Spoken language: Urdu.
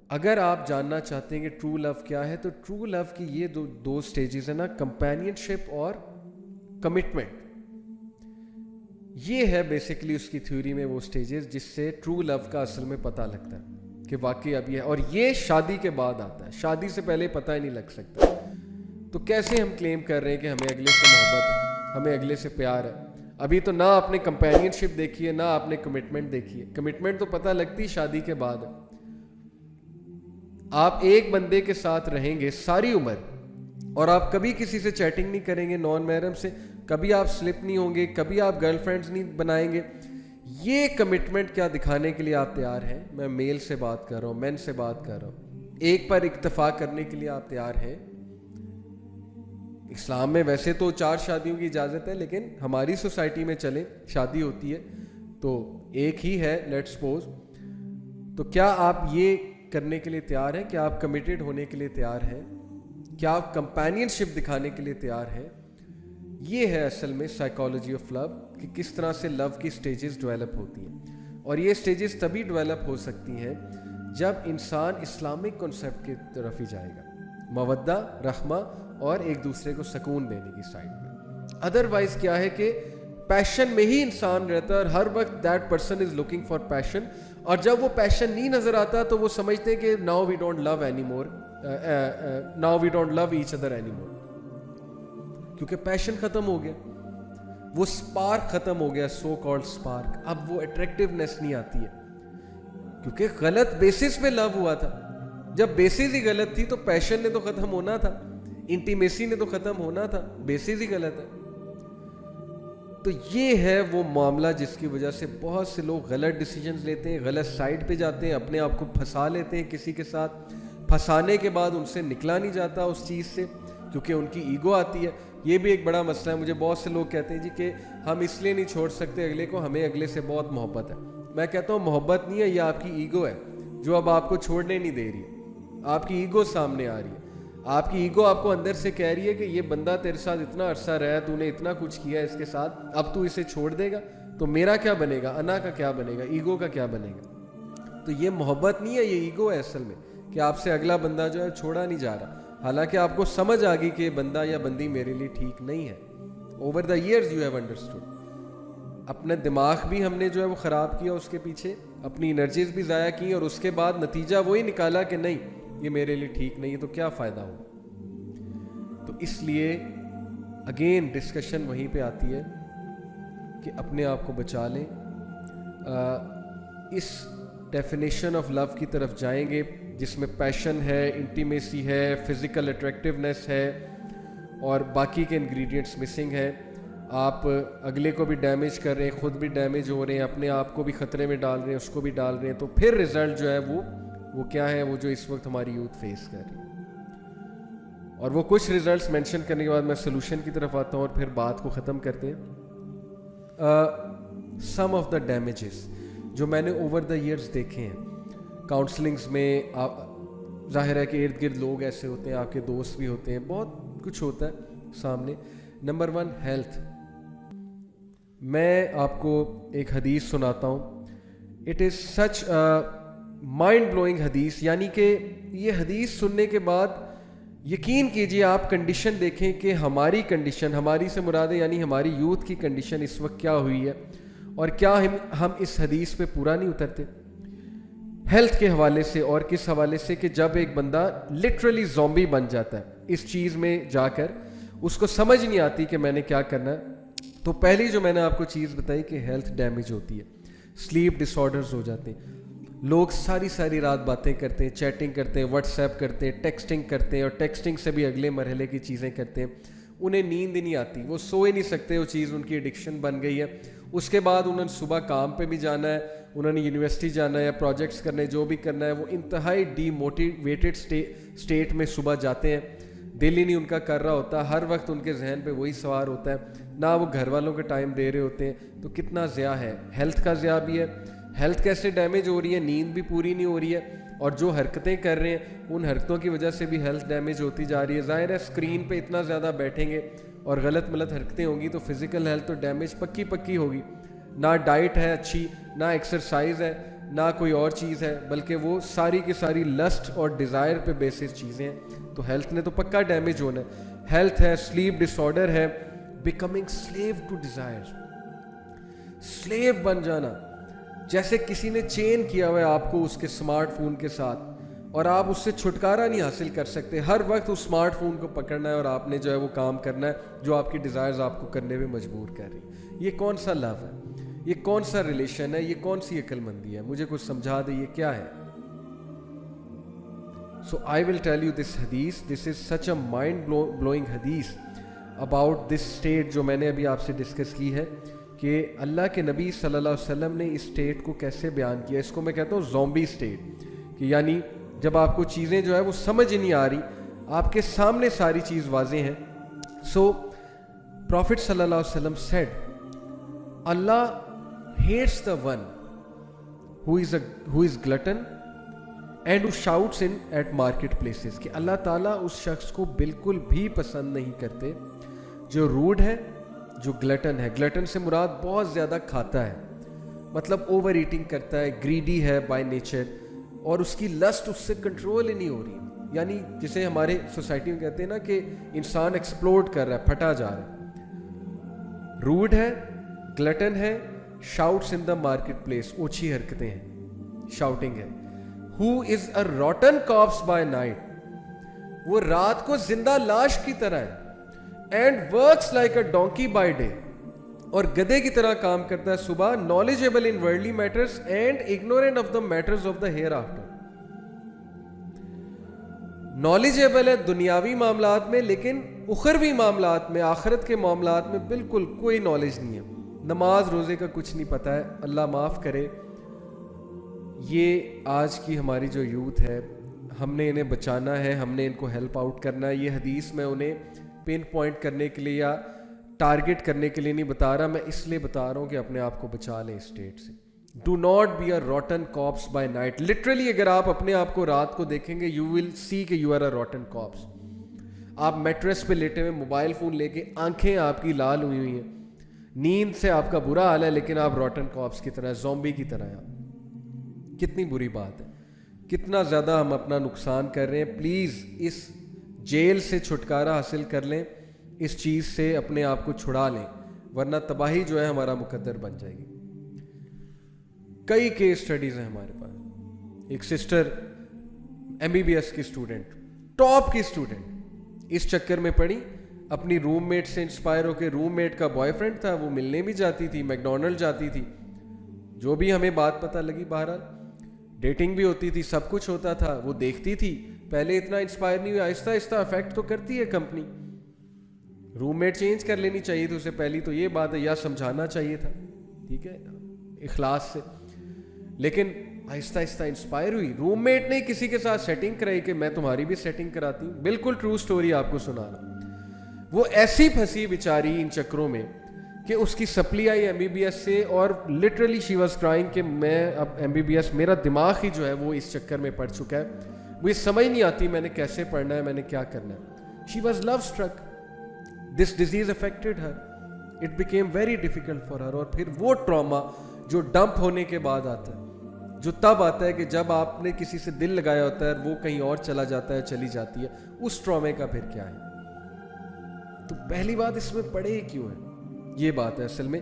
اگر آپ جاننا چاہتے ہیں کہ ٹرو لو کیا ہے تو ٹرو لو کی یہ دو سٹیجز ہیں نا, کمپینین شپ اور کمٹمنٹ. یہ ہے بیسکلی اس کی تھیوری میں وہ سٹیجز جس سے ٹرو لو کا اصل میں پتہ لگتا ہے کہ واقعی اب یہ ہے. اور یہ شادی کے بعد آتا ہے, شادی سے پہلے پتہ ہی نہیں لگ سکتا. تو کیسے ہم کلیم کر رہے ہیں کہ ہمیں اگلے سے محبت ہے, ہمیں اگلے سے پیار ہے؟ ابھی تو نہ آپ نے کمپینین شپ دیکھی ہے, نہ آپ نے کمٹمنٹ دیکھی ہے. کمٹمنٹ تو پتہ لگتی شادی کے بعد ہے. آپ ایک بندے کے ساتھ رہیں گے ساری عمر اور آپ کبھی کسی سے چیٹنگ نہیں کریں گے نان محرم سے, کبھی آپ سلپ نہیں ہوں گے, کبھی آپ گرل فرینڈز نہیں بنائیں گے. یہ کمٹمنٹ کیا دکھانے کے لیے آپ تیار ہیں؟ میں میل سے بات کر رہا ہوں, مین سے بات کر رہا ہوں. ایک پر اکتفا کرنے کے لیے آپ تیار ہیں؟ اسلام میں ویسے تو 4 شادیوں کی اجازت ہے, لیکن ہماری سوسائٹی میں چلیں شادی ہوتی ہے تو ایک ہی ہے لیٹ سپوز. تو کیا آپ یہ کرنے کے لیے تیار ہیں کہ آپ کمیٹڈ ہونے کے لیے تیار ہیں؟ کیا آپ کمپینین شپ دکھانے کے لیے تیار ہیں؟ یہ ہے اصل میں سائیکالوجی آف لو, کہ کس طرح سے لو کی سٹیجز ڈیولپ ہوتی ہیں. اور یہ سٹیجز تبھی ڈیولپ ہو سکتی ہیں جب انسان اسلامک کنسیپٹ کی طرف ہی جائے گا, مودہ, رحمہ اور ایک دوسرے کو سکون دینے کی سائڈ میں. ادروائز کیا ہے کہ پیشن میں ہی انسان رہتا ہے اور ہر وقت that person is looking for passion, اور جب وہ پیشن نہیں نظر آتا تو وہ سمجھتے ہیں کہ now we don't love anymore, now we don't love each other anymore, کیونکہ پیشن ختم ہو گیا, وہ سپارک ختم ہو گیا, سو کالڈ سپارک. اب وہ اٹریکٹیونیس نہیں آتی ہے کیونکہ غلط بیسس پہ لو ہوا تھا. جب بیسس ہی غلط تھی تو پیشن نے تو ختم ہونا تھا, انٹیمیسی نے تو ختم ہونا تھا, بیسس ہی غلط ہے. تو یہ ہے وہ معاملہ جس کی وجہ سے بہت سے لوگ غلط ڈیسیجنز لیتے ہیں, غلط سائڈ پہ جاتے ہیں, اپنے آپ کو پھنسا لیتے ہیں کسی کے ساتھ. پھنسانے کے بعد ان سے نکلا نہیں جاتا اس چیز سے, کیونکہ ان کی ایگو آتی ہے. یہ بھی ایک بڑا مسئلہ ہے. مجھے بہت سے لوگ کہتے ہیں جی کہ ہم اس لیے نہیں چھوڑ سکتے اگلے کو, ہمیں اگلے سے بہت محبت ہے. میں کہتا ہوں محبت نہیں ہے, یہ آپ کی ایگو ہے جو اب آپ کو چھوڑنے نہیں دے رہی ہے. آپ کی ایگو سامنے آ رہی ہے. آپ کی ایگو آپ کو اندر سے کہہ رہی ہے کہ یہ بندہ تیرے ساتھ اتنا عرصہ رہا, تو نے اتنا کچھ کیا اس کے ساتھ, اب تو اسے چھوڑ دے گا تو میرا کیا بنے گا, انا کا کیا بنے گا, ایگو کا کیا بنے گا. تو یہ محبت نہیں ہے, یہ ایگو ہے اصل میں, کہ آپ سے اگلا بندہ جو ہے چھوڑا نہیں جا رہا, حالانکہ آپ کو سمجھ آ گئی کہ یہ بندہ یا بندی میرے لیے ٹھیک نہیں ہے. Over the years you have understood. اپنا دماغ بھی ہم نے جو ہے وہ خراب کیا اس کے پیچھے, اپنی انرجیز بھی ضائع کی, اور اس کے بعد نتیجہ وہی نکالا کہ نہیں یہ میرے لیے ٹھیک نہیں ہے, تو کیا فائدہ ہو. تو اس لیے اگین ڈسکشن وہیں پہ آتی ہے کہ اپنے آپ کو بچا لیں. اس ڈیفینیشن آف لو کی طرف جائیں گے جس میں پیشن ہے, انٹیمیسی ہے, فزیکل اٹریکٹیونیس ہے, اور باقی کے انگریڈینٹس مسنگ ہیں. آپ اگلے کو بھی ڈیمیج کر رہے ہیں, خود بھی ڈیمیج ہو رہے ہیں, اپنے آپ کو بھی خطرے میں ڈال رہے ہیں, اس کو بھی ڈال رہے ہیں. تو پھر رزلٹ جو ہے وہ کیا ہے, وہ جو اس وقت ہماری یوتھ فیس کر رہی ہے. اور وہ کچھ ریزلٹس مینشن کرنے کے بعد میں سلوشن کی طرف آتا ہوں اور پھر بات کو ختم کرتے ہیں. سم آف دا ڈیمیجز جو میں نے اوور دا ایئرس دیکھے ہیں کاؤنسلنگز میں, ظاہر ہے کہ ارد گرد لوگ ایسے ہوتے ہیں, آپ کے دوست بھی ہوتے ہیں, بہت کچھ ہوتا ہے سامنے. Number 1 health. میں آپ کو ایک حدیث سناتا ہوں. It is such mind blowing حدیث, یعنی کہ یہ حدیث سننے کے بعد یقین کیجئے آپ کنڈیشن دیکھیں کہ ہماری کنڈیشن, ہماری سے مراد ہے یعنی ہماری یوتھ کی کنڈیشن اس وقت کیا ہوئی ہے, اور کیا ہم اس حدیث پہ پورا نہیں اترتے ہیلتھ کے حوالے سے. اور کس حوالے سے کہ جب ایک بندہ لٹرلی زومبی بن جاتا ہے اس چیز میں جا کر, اس کو سمجھ نہیں آتی کہ میں نے کیا کرنا ہے. تو پہلی جو میں نے آپ کو چیز بتائی کہ ہیلتھ ڈیمیج ہوتی ہے, سلیپ ڈس آرڈرز ہو جاتے ہیں. لوگ ساری رات باتیں کرتے ہیں, چیٹنگ کرتے ہیں, واٹس ایپ کرتے ہیں, ٹیکسٹنگ کرتے ہیں, اور ٹیکسٹنگ سے بھی اگلے مرحلے کی چیزیں کرتے ہیں. انہیں نیند ہی نہیں آتی, وہ سو ہی نہیں سکتے, وہ چیز ان کی ایڈکشن بن گئی ہے. اس کے بعد انہوں نے صبح کام پہ بھی جانا ہے, انہوں نے یونیورسٹی جانا ہے یا پروجیکٹس کرنے, جو بھی کرنا ہے, وہ انتہائی ڈی موٹیویٹڈ اسٹیٹ میں صبح جاتے ہیں. دل ہی نہیں ان کا کر رہا ہوتا, ہر وقت ان کے ذہن پہ وہی سوار ہوتا ہے, نہ وہ گھر والوں کے ٹائم دے رہے ہوتے ہیں. تو کتنا ضیاع ہے, ہیلتھ کا ضیاع بھی ہے. ہیلتھ کیسے ڈیمیج ہو رہی ہے, نیند بھی پوری نہیں ہو رہی ہے, اور جو حرکتیں کر رہے ہیں ان حرکتوں کی وجہ سے بھی ہیلتھ ڈیمیج ہوتی جا رہی ہے. ظاہر ہے اسکرین پہ اتنا زیادہ بیٹھیں گے اور غلط ملت حرکتیں ہوں گی تو فزیکل ہیلتھ تو ڈیمیج پکی ہوگی. نہ ڈائٹ ہے اچھی, نہ ایکسرسائز ہے, نہ کوئی اور چیز ہے, بلکہ وہ ساری کی ساری لسٹ اور ڈیزائر پہ بیسس چیزیں ہیں. تو ہیلتھ نے تو پکا ڈیمیج ہونا ہے. ہیلتھ ہے, سلیپ ڈس آرڈر ہے, becoming slave to desire, slave بن جانا. جیسے کسی نے چین کیا ہوا ہے آپ کو اس کے اسمارٹ فون کے ساتھ, اور آپ اس سے چھٹکارا نہیں حاصل کر سکتے. ہر وقت اس اسمارٹ فون کو پکڑنا ہے اور آپ نے جو ہے وہ کام کرنا ہے جو آپ کی ڈیزائرز آپ کو کرنے میں مجبور کر رہی. یہ کون سا لو ہے, یہ کون سا ریلیشن ہے, یہ کون سی عقل مندی ہے؟ مجھے کچھ سمجھا دے یہ کیا ہے. So I will tell you this hadith. This is such a mind-blowing hadith about this state جو میں نے ابھی آپ سے ڈسکس کی ہے کہ اللہ کے نبی صلی اللہ علیہ وسلم نے اس اسٹیٹ کو کیسے بیان کیا. اس کو میں کہتا ہوں زومبی اسٹیٹ, کہ یعنی جب آپ کو چیزیں جو ہے وہ سمجھ ہی نہیں آ رہی, آپ کے سامنے ساری چیز واضح ہیں. سو پروفٹ صلی اللہ علیہ وسلم said, Allah hates the one who is glutton and who shouts in at market places. کہ اللہ تعالیٰ اس شخص کو بالکل بھی پسند نہیں کرتے جو روڈ ہے, جو گلٹن ہے. گلٹن سے مراد بہت زیادہ کھاتا ہے, مطلب اوور ایٹنگ کرتا ہے, گریڈی ہے بائی نیچر, اور اس کی لسٹ اس سے کنٹرول ہی نہیں ہو رہی. یعنی جسے ہمارے سوسائٹی میں کہتے ہیں نا کہ انسان ایکسپلوڈ کر رہا ہے, پھٹا جا رہا ہے. روڈ ہے, گلٹن ہے, شاؤٹس ان دا مارکیٹ پلیس, اوچھی حرکتیں ہیں, شاؤٹنگ ہے. Who is a rotten corpse by night, وہ رات کو زندہ لاش کی طرح ہے. And works like a donkey by day, اور گدھے کی طرح کام کرتا ہے صبح. Knowledgeable in worldly matters and ignorant of the matters of the hereafter. knowledgeable ہے دنیاوی معاملات میں, لیکن اخروی معاملات میں, آخرت کے معاملات میں بالکل کوئی نالج نہیں ہے. نماز روزے کا کچھ نہیں پتہ ہے. اللہ معاف کرے, یہ آج کی ہماری جو یوتھ ہے, ہم نے انہیں بچانا ہے, ہم نے ان کو ہیلپ آؤٹ کرنا ہے. یہ حدیث میں انہیں پن پوائنٹ کرنے کے لیے یا ٹارگٹ کرنے کے لیے نہیں بتا رہا, میں اس لیے بتا رہا ہوں کہ اپنے آپ کو بچا لیں اس اسٹیٹ سے. Do not be a rotten corpse by night. Literally اگر آپ اپنے آپ کو رات کو دیکھیں گے, یو ول سی کہ you are a rotten corps. آپ میٹریس پہ لیٹے ہوئے موبائل فون لے کے, آنکھیں آپ کی لال ہوئی ہوئی ہیں, نیند سے آپ کا برا حال ہے, لیکن آپ روٹن کارپس کی طرح, زومبی کی طرح ہیں. کتنی بری بات ہے, کتنا زیادہ ہم اپنا نقصان کر رہے ہیں. پلیز اس جیل سے چھٹکارا حاصل کر لیں, اس چیز سے اپنے آپ کو چھڑا لیں, ورنہ تباہی جو ہے ہمارا مقدر بن جائے گی. کئی کیس اسٹڈیز ہیں ہمارے پاس. ایک سسٹر MBBS کی اسٹوڈنٹ, ٹاپ کی اسٹوڈنٹ, اس چکر میں پڑی, اپنی روم میٹ سے انسپائر ہو کے. روم میٹ کا بوائے فرینڈ تھا, وہ ملنے بھی جاتی تھی, میکڈونلڈ جاتی تھی, جو بھی ہمیں بات پتہ لگی. بہرحال ڈیٹنگ بھی ہوتی تھی, سب کچھ ہوتا تھا, وہ دیکھتی تھی. پہلے اتنا انسپائر نہیں ہوئی, آہستہ آہستہ افیکٹ تو کرتی ہے کمپنی. روم میٹ چینج کر لینی چاہیے تھی اسے پہلی تو یہ بات ہے, یا سمجھانا چاہیے تھا, ٹھیک ہے, اخلاص سے. لیکن آہستہ آہستہ انسپائر ہوئی. روم میٹ نے کسی کے ساتھ سیٹنگ کرائی کہ میں تمہاری بھی سیٹنگ کراتی ہوں. بالکل ٹرو سٹوری آپ کو سنا رہا. وہ ایسی پھنسی بیچاری ان چکروں میں کہ اس کی سپلی آئی MBBS سے, اور لٹرلی شی واز کرائنگ کہ میں اب MBBS, میرا دماغ ہی جو ہے وہ اس چکر میں پڑ چکا ہے, مجھے سمجھ نہیں آتی میں نے کیسے پڑھنا ہے, میں نے کیا کرنا ہے. She was lovestruck, this disease affected her, it became very difficult for her. اور پھر وہ ٹراما جو ڈمپ ہونے کے بعد آتا ہے, جو تب آتا ہے کہ جب آپ نے کسی سے دل لگایا ہوتا ہے, وہ کہیں اور چلا جاتا ہے, چلی جاتی ہے, اس ٹرامے کا پھر کیا ہے. تو پہلی بات اس میں پڑے کیوں ہے, یہ بات ہے اصل میں.